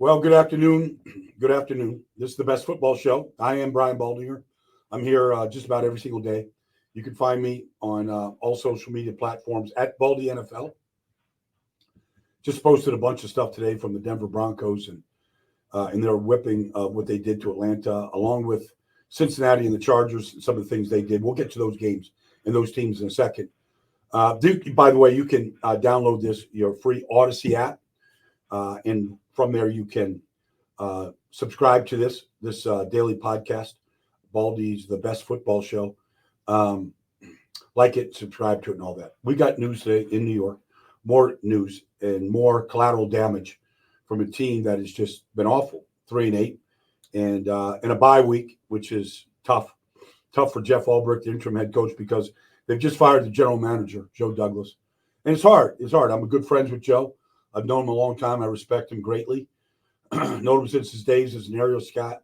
Well, good afternoon. Good afternoon. This is the best football show. I am Brian Baldy. I'm here just about every single day. You can find me on all social media platforms at Baldy NFL. Just posted a bunch of stuff today from the Denver Broncos and their whipping of what they did to Atlanta, along with Cincinnati and the Chargers, and some of the things they did. We'll get to those games and those teams in a second. By the way, you can download your free Odyssey app, and from there you can subscribe to this daily podcast. Baldy's the best football show. Like it, subscribe to it, and all that. We got news today in New York. More news and more collateral damage from a team that has just been awful, 3-8, and a bye week, which is tough for Jeff Ulbrich, the interim head coach, because they've just fired the general manager, Joe Douglas, and it's hard. I'm a good friends with Joe. I've known him a long time. I respect him greatly. Known him since his days as an aerial scout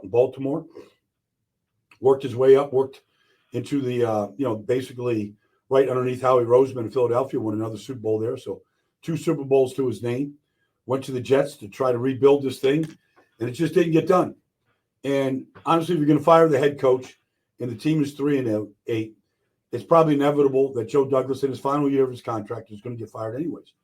in Baltimore. Worked his way up. Worked into the basically right underneath Howie Roseman in Philadelphia. Won another Super Bowl there. So 2 Super Bowls to his name. Went to the Jets to try to rebuild this thing, and it just didn't get done. And honestly, if you're going to fire the head coach and the team is 3-8, it's probably inevitable that Joe Douglas in his final year of his contract is going to get fired anyways.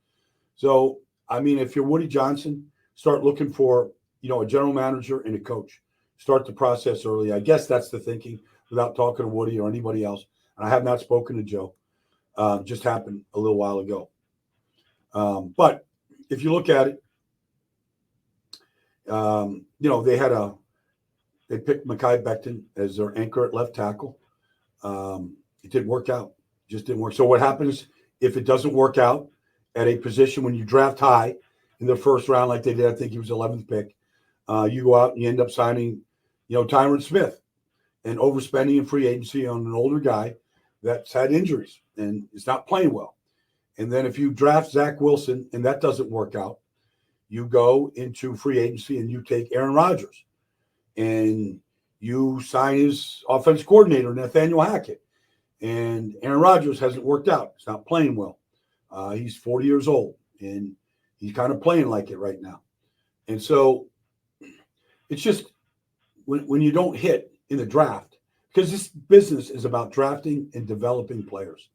So, I mean, if you're Woody Johnson, start looking for, a general manager and a coach. Start the process early. I guess that's the thinking without talking to Woody or anybody else. And I have not spoken to Joe. Just happened a little while ago. But if you look at it, they picked Mekhi Becton as their anchor at left tackle. It didn't work out. Just didn't work. So what happens if it doesn't work out at a position when you draft high in the first round, like they did? I think he was 11th pick. You go out and you end up signing, Tyron Smith, and overspending in free agency on an older guy that's had injuries and is not playing well. And then if you draft Zach Wilson and that doesn't work out, you go into free agency and you take Aaron Rodgers and you sign his offense coordinator, Nathaniel Hackett. And Aaron Rodgers hasn't worked out. He's not playing well. He's 40 years old, and he's kind of playing like it right now. And so it's just when you don't hit in the draft, because this business is about drafting and developing players.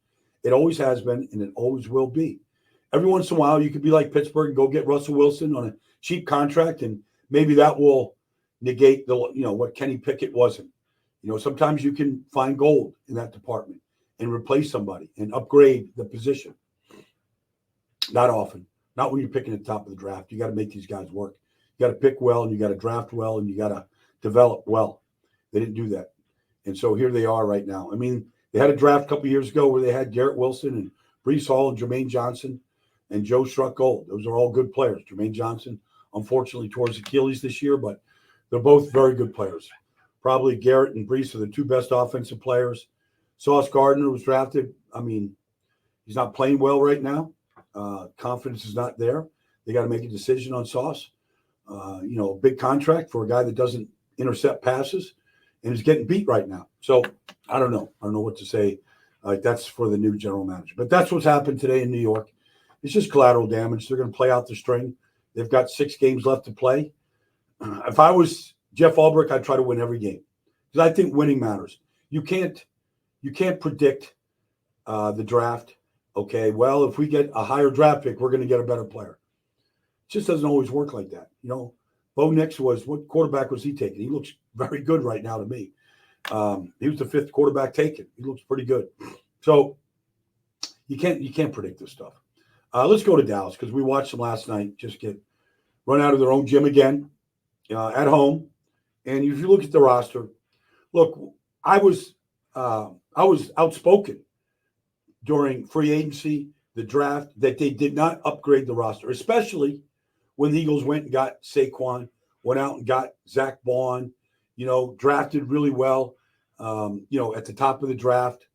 It always has been, and it always will be. Every once in a while, you could be like Pittsburgh and go get Russell Wilson on a cheap contract, and maybe that will negate what Kenny Pickett wasn't. Sometimes you can find gold in that department and replace somebody and upgrade the position. Not often. Not when you're picking at the top of the draft. You got to make these guys work. You got to pick well, and you got to draft well, and you got to develop well. They didn't do that. And so here they are right now. I mean, they had a draft a couple of years ago where they had Garrett Wilson and Breece Hall and Jermaine Johnson and Joe Struck Gold. Those are all good players. Jermaine Johnson, unfortunately, tore his Achilles this year, but they're both very good players. Probably Garrett and Breece are the 2 best offensive players. Sauce Gardner was drafted. I mean, he's not playing well right now. Confidence is not there. They got to make a decision on Sauce. A big contract for a guy that doesn't intercept passes and is getting beat right now. So I don't know. I don't know what to say. That's for the new general manager. But that's what's happened today in New York. It's just collateral damage. They're going to play out the string. They've got 6 games left to play. If I was Jeff Ulbrich, I'd try to win every game because I think winning matters. You can't predict the draft. Okay, well, if we get a higher draft pick, we're going to get a better player. It just doesn't always work like that. Bo Nix what quarterback was he taking? He looks very good right now to me. He was the 5th quarterback taken. He looks pretty good. So you can't predict this stuff. Let's go to Dallas because we watched them last night just get run out of their own gym again at home. And if you look at the roster, look, I was outspoken during free agency, the draft, that they did not upgrade the roster, especially when the Eagles went and got Saquon, went out and got Zach Bond, drafted really well, at the top of the draft.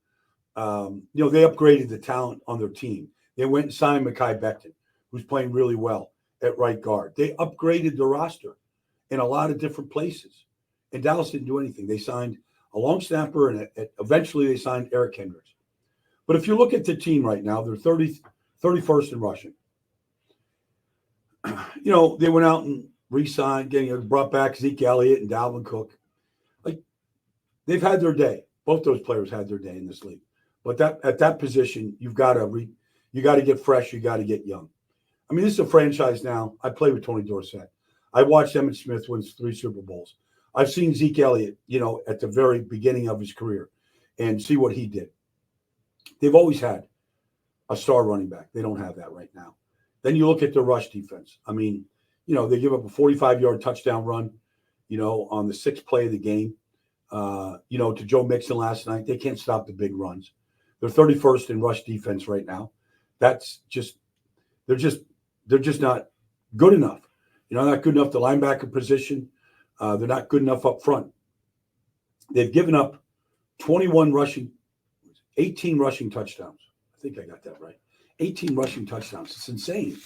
They upgraded the talent on their team. They went and signed Mekhi Becton, who's playing really well at right guard. They upgraded the roster in a lot of different places. And Dallas didn't do anything. They signed a long snapper, and eventually they signed Eric Hendricks. But if you look at the team right now, they're 31st in rushing. They went out and re-signed, brought back Zeke Elliott and Dalvin Cook. Like, they've had their day. Both those players had their day in this league. But at that position, you got to get fresh. You got to get young. I mean, this is a franchise now. I play with Tony Dorsett. I watched Emmitt Smith win 3 Super Bowls. I've seen Zeke Elliott, at the very beginning of his career and see what he did. They've always had a star running back. They don't have that right now. Then you look at the rush defense. I mean, they give up a 45-yard touchdown run, on the 6th play of the game, to Joe Mixon last night. They can't stop the big runs. They're 31st in rush defense right now. They're just not good enough. Not good enough the linebacker position. They're not good enough up front. They've given up 18 rushing touchdowns. I think I got that right. 18 rushing touchdowns. It's insane.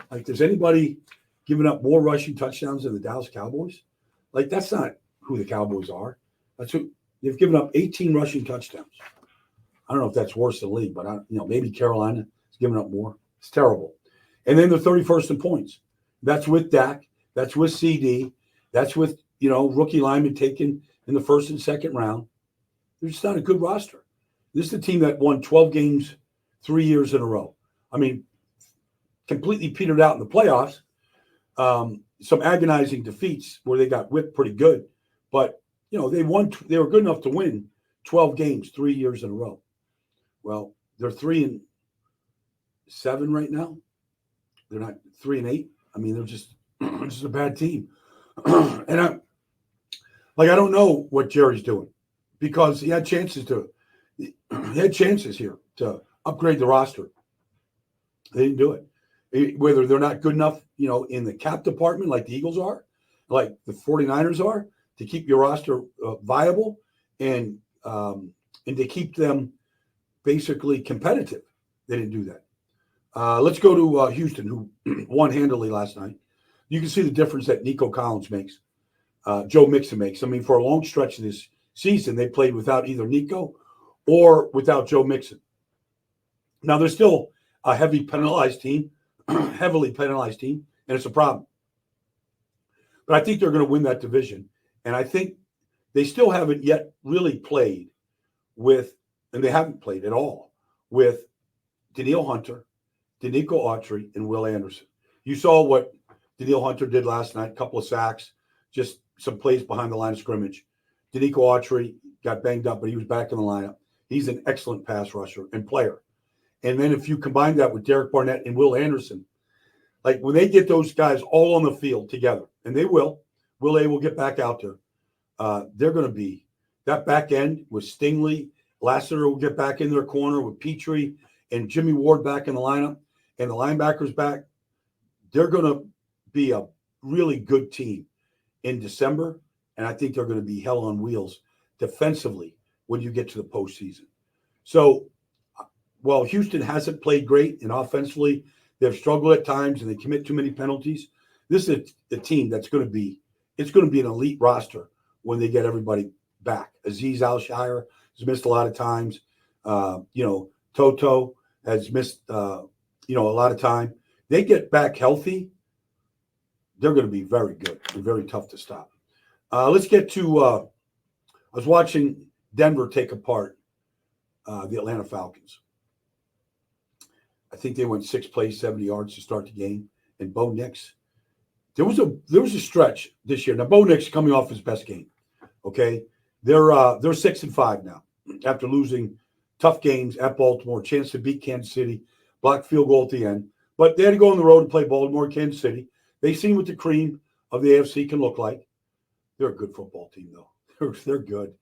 Like, there's anybody giving up more rushing touchdowns than the Dallas Cowboys? Like, that's not who the Cowboys are. They've given up 18 rushing touchdowns. I don't know if that's worse than the league, but maybe Carolina is giving up more. It's terrible. And then they're 31st in points. That's with Dak. That's with CD. That's with, rookie linemen taken in the 1st and 2nd round. They're just not a good roster. This is the team that won 12 games 3 years in a row. I mean, completely petered out in the playoffs. Some agonizing defeats where they got whipped pretty good. But, they were good enough to win 12 games 3 years in a row. Well, they're 3-7 right now. They're not 3-8. I mean, they're just a bad team. And I don't know what Jerry's doing, because he had chances here to upgrade the roster. They didn't do it. Whether they're not good enough, in the cap department like the Eagles are, like the 49ers are, to keep your roster viable and to keep them basically competitive. They didn't do that. Let's go to Houston, who won handily last night. You can see the difference that Nico Collins makes, Joe Mixon makes. I mean, for a long stretch of this season, they played without either Nico or without Joe Mixon. Now, they're still a heavily penalized team, and it's a problem. But I think they're going to win that division. And I think they still haven't yet really played with, and they haven't played at all, with Danielle Hunter, Danico Autry, and Will Anderson. You saw what Danielle Hunter did last night, a couple of sacks, just some plays behind the line of scrimmage. Danico Autry got banged up, but he was back in the lineup. He's an excellent pass rusher and player. And then if you combine that with Derek Barnett and Will Anderson, like, when they get those guys all on the field together, and they will get back out there, they're going to be that back end with Stingley. Lassiter will get back in their corner with Petrie and Jimmy Ward back in the lineup, and the linebackers back. They're going to be a really good team in December, and I think they're going to be hell on wheels defensively when you get to the postseason. So, while Houston hasn't played great, and offensively they've struggled at times and they commit too many penalties, this is a team that's going to be an elite roster when they get everybody back. Azeez Al-Shire has missed a lot of times. Toto has missed a lot of time. They get back healthy, they're going to be very good and very tough to stop. Let's get to I was watching Denver take apart the Atlanta Falcons. I think they went 6 plays, 70 yards to start the game. And Bo Nix, there was a stretch this year. Now, Bo Nix coming off his best game. Okay, they're 6-5 now after losing tough games at Baltimore, chance to beat Kansas City, blocked field goal at the end. But they had to go on the road and play Baltimore, Kansas City. They seen what the cream of the AFC can look like. They're a good football team, though. They're good.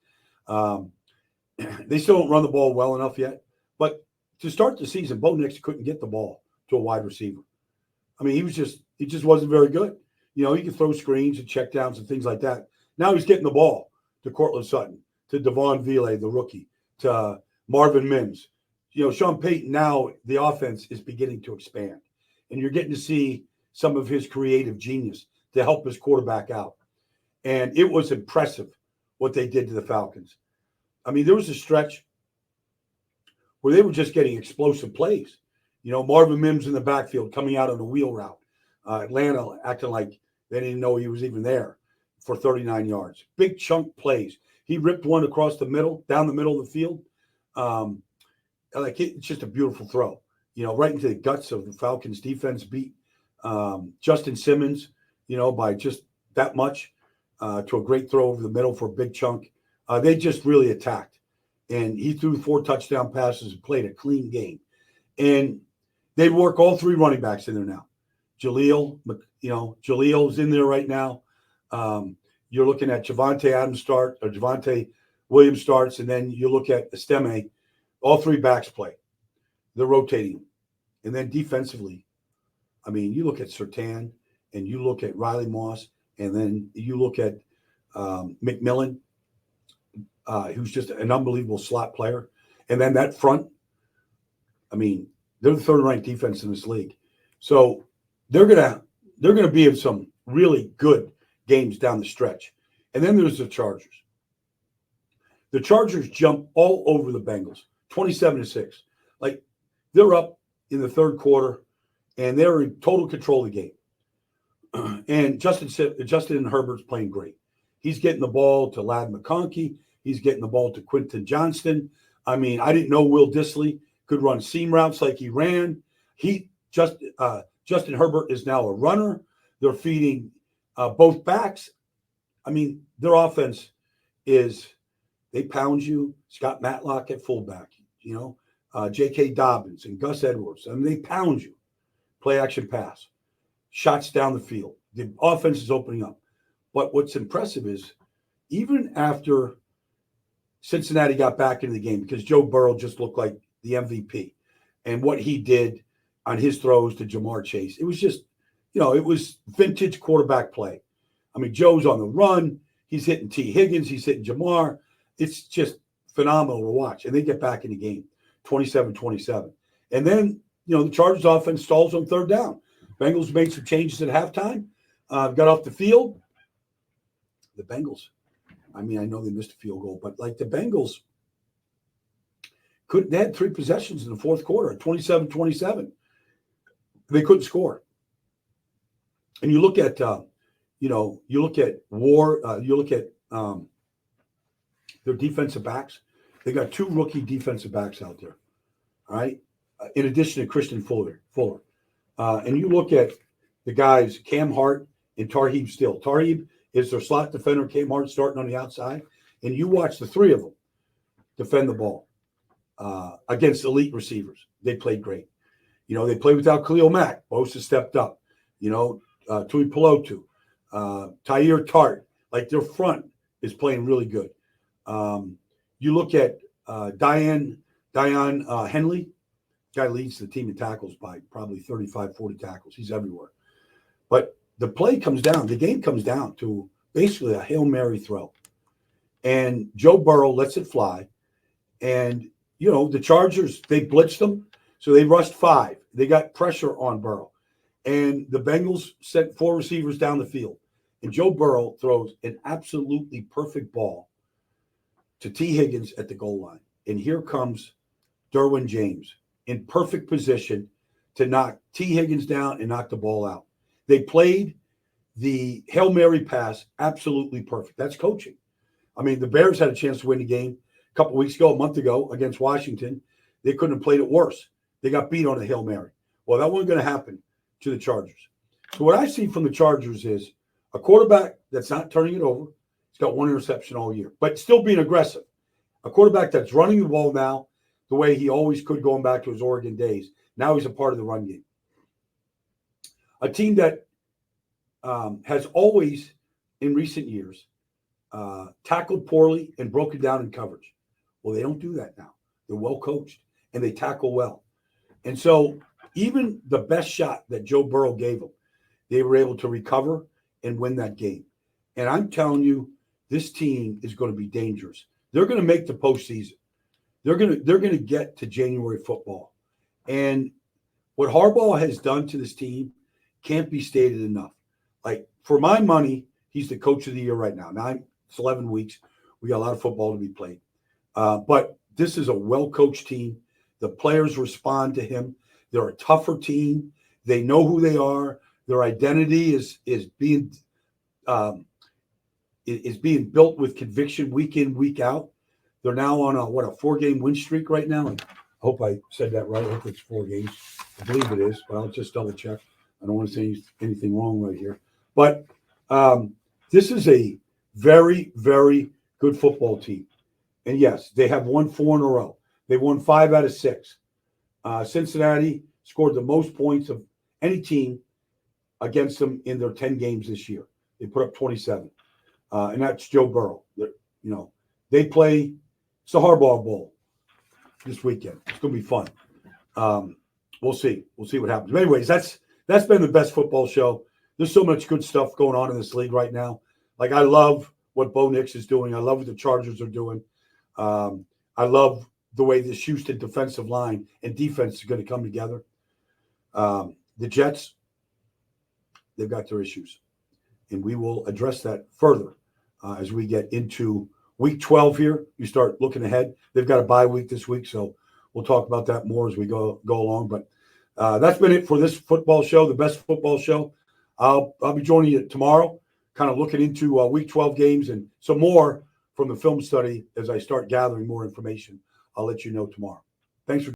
They still don't run the ball well enough yet. But to start the season, Bo Nix couldn't get the ball to a wide receiver. I mean, he just wasn't very good. He could throw screens and checkdowns and things like that. Now he's getting the ball to Cortland Sutton, to Devon Vile, the rookie, to Marvin Mims. Sean Payton, now the offense is beginning to expand. And you're getting to see some of his creative genius to help his quarterback out. And it was impressive what they did to the Falcons. I mean, there was a stretch where they were just getting explosive plays. Marvin Mims in the backfield coming out on a wheel route. Atlanta acting like They didn't know he was even there for 39 yards. Big chunk plays. He ripped one across the middle, down the middle of the field. It's just a beautiful throw, right into the guts of the Falcons defense. Beat Justin Simmons, by just that much to a great throw over the middle for a big chunk. They just really attacked. And he threw 4 touchdown passes and played a clean game. And they work all 3 running backs in there now. Jalil's in there right now. You're looking at Javonte Williams starts, and then you look at Estime. All 3 backs play. They're rotating. And then defensively, you look at Surtain, and you look at Riley Moss, and then you look at McMillan, who's just an unbelievable slot player. And then that front, they're the 3rd-ranked defense in this league. So they're gonna be in some really good games down the stretch. And then there's the Chargers. The Chargers jump all over the Bengals, 27-6. Like, they're up in the 3rd quarter, and they're in total control of the game. And Justin Herbert's playing great. He's getting the ball to Ladd McConkey. He's getting the ball to Quentin Johnston. I didn't know Will Dissly could run seam routes like he ran. Justin Herbert is now a runner. They're feeding both backs. Their offense is, they pound you. Scott Matlock at fullback, J.K. Dobbins and Gus Edwards. They pound you. Play action pass. Shots down the field. The offense is opening up. But what's impressive is even after Cincinnati got back into the game, because Joe Burrow just looked like the MVP, and what he did on his throws to Jamar Chase, it was just, it was vintage quarterback play. Joe's on the run. He's hitting T. Higgins. He's hitting Jamar. It's just phenomenal to watch. And they get back in the game, 27-27. And then, the Chargers offense stalls on 3rd down. Bengals made some changes at halftime, got off the field. The Bengals, I know they missed a field goal, but the Bengals they had 3 possessions in the 4th quarter, 27-27. They couldn't score. And you look at, their defensive backs. They got 2 rookie defensive backs out there, all right, in addition to Christian Fuller. And you look at the guys, Cam Hart and Tarheeb Still. Tarheeb is their slot defender. Cam Hart starting on the outside. And you watch the 3 of them defend the ball against elite receivers. They played great. They played without Khalil Mack. Bosa stepped up. Tui Pelotu, Tyir Tart. Their front is playing really good. You look at Diane Henley. Guy leads the team in tackles by probably 35, 40 tackles. He's everywhere. But the game comes down to basically a Hail Mary throw. And Joe Burrow lets it fly. And, the Chargers, they blitzed them. So they rushed 5. They got pressure on Burrow. And the Bengals sent 4 receivers down the field. And Joe Burrow throws an absolutely perfect ball to T. Higgins at the goal line. And here comes Derwin James in perfect position to knock T. Higgins down and knock the ball out. They played the Hail Mary pass absolutely perfect. That's coaching. The Bears had a chance to win the game a month ago against Washington. They couldn't have played it worse. They got beat on a Hail Mary. Well, that wasn't going to happen to the Chargers. So what I see from the Chargers is a quarterback that's not turning it over. He's got 1 interception all year, but still being aggressive. A quarterback that's running the ball now the way he always could going back to his Oregon days. Now he's a part of the run game. A team that has always, in recent years, tackled poorly and broken down in coverage. Well, they don't do that now. They're well coached, and they tackle well. And so even the best shot that Joe Burrow gave them, they were able to recover and win that game. And I'm telling you, this team is going to be dangerous. They're going to make the postseason. They're going to get to January football. And what Harbaugh has done to this team can't be stated enough. For my money, he's the coach of the year right now. It's 11 weeks. We got a lot of football to be played. But this is a well-coached team. The players respond to him. They're a tougher team. They know who they are. Their identity is being built with conviction week in, week out. They're now on a 4-game win streak right now. I hope I said that right. I hope it's 4 games. I believe it is, but I'll just double check. I don't want to say anything wrong right here. But this is a very, very good football team. And yes, they have won 4 in a row. They won 5 out of 6. Cincinnati scored the most points of any team against them in their 10 games this year. They put up 27. And that's Joe Burrow. They play, it's the Harbaugh Bowl this weekend. It's going to be fun. We'll see. We'll see what happens. But anyways, that's been the best football show. There's so much good stuff going on in this league right now. Like, I love what Bo Nix is doing. I love what the Chargers are doing. I love the way this Houston defensive line and defense is going to come together. The Jets, they've got their issues. And we will address that further as we get into week 12 here. You start looking ahead. They've got a bye week this week, so we'll talk about that more as we go along. But that's been it for this football show, the best football show. I'll be joining you tomorrow, kind of looking into week 12 games and some more from the film study as I start gathering more information. I'll let you know tomorrow. Thanks for